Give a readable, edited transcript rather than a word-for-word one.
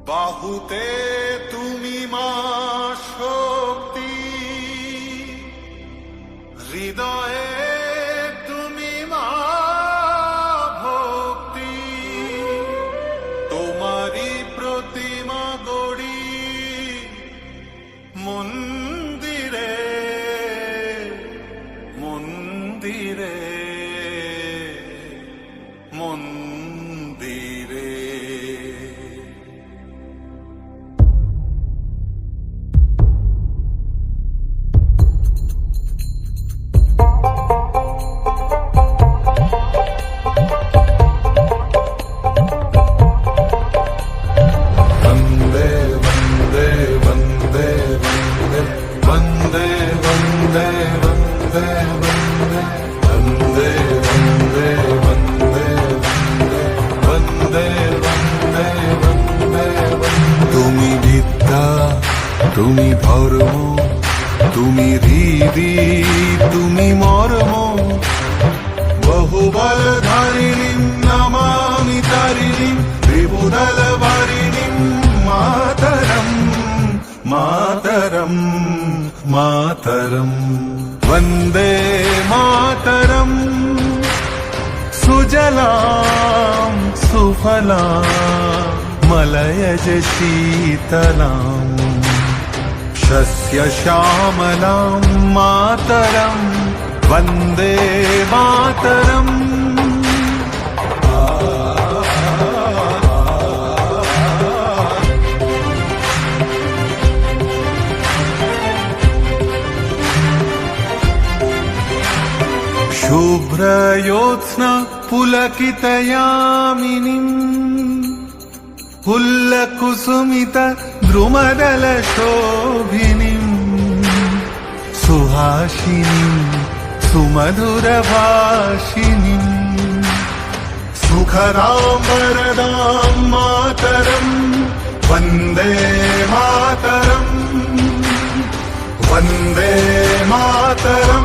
বাহুতে তুমি মা শক্তি, হৃদয়ে তুমি মা ভক্তি। তোমারি প্রতিমা গড়ি মন্দিরে মন্দিরে মন্দিরে। তুমি বিদ্যা, তুমি ধর্ম, তুমি হৃদি, তুমি মর্ম। বহুবল ধারিণীম নমামি তারিণীম, ত্রিভুদল বারিণীম মাতরম মাতরম মাতরম। वन्दे मातरम्। सुजलां सुफलां मलयज शीतलां, शस्यश्यामलां मातरं वन्दे मातरम्। शुभ्रयोत्स्ना पुलकितयामिनीं, हुल्लकुसुमित द्रुमदलशोभिनीं, सुहासिनीं सुमधुरभाषिणीं, सुखदां वरदां मातरं वन्दे मातरम् वन्दे मातरम्।